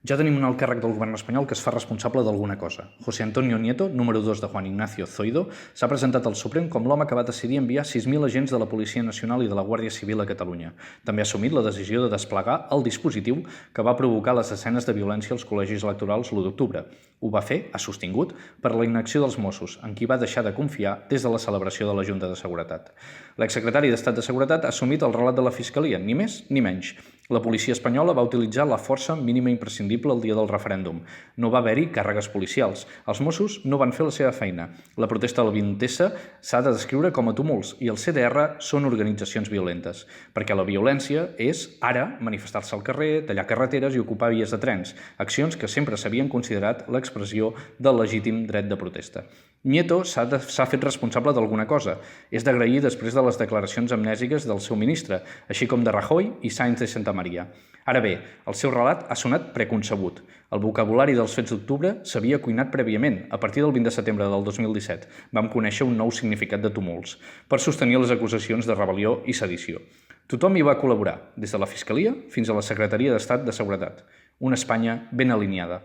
Ja tenim un alt càrrec del govern espanyol que es fa responsable d'alguna cosa. José Antonio Nieto, número 2 de Juan Ignacio Zoido, s'ha presentat al Suprem com l'home que va decidir enviar 6.000 agents de la Policia Nacional i de la Guàrdia Civil a Catalunya. També ha assumit la decisió de desplegar el dispositiu que va provocar les escenes de violència als col·legis electorals l'1 d'octubre. Ho va fer, ha sostingut, per la inacció dels Mossos, en qui va deixar de confiar des de la celebració de la Junta de Seguretat. L'exsecretari d'Estat de Seguretat ha assumit el relat de la Fiscalia, ni més ni menys. La policia espanyola va utilitzar la força mínima imprescindible el dia del referèndum. No va haver-hi càrregues policials. Els Mossos no van fer la seva feina. La protesta del 20S s'ha de descriure com a tumults i el CDR són organitzacions violentes, perquè la violència és, ara, manifestar-se al carrer, tallar carreteres i ocupar vies de trens, accions que sempre s'havien considerat l'expressió del legítim dret de protesta. Nieto s'ha fet responsable d'alguna cosa. És d'agrair després de les declaracions amnèsiques del seu ministre, així com de Rajoy i Sáenz de Santamaría. Ara bé, el seu relat ha sonat preconcebut. El vocabulari dels fets d'octubre s'havia cuinat prèviament, a partir del 20 de setembre del 2017. Vam conèixer un nou significat de tumults, per sostenir les acusacions de rebel·lió i sedició. Tothom hi va col·laborar, des de la Fiscalia fins a la Secretaria d'Estat de Seguretat. Una Espanya ben alineada.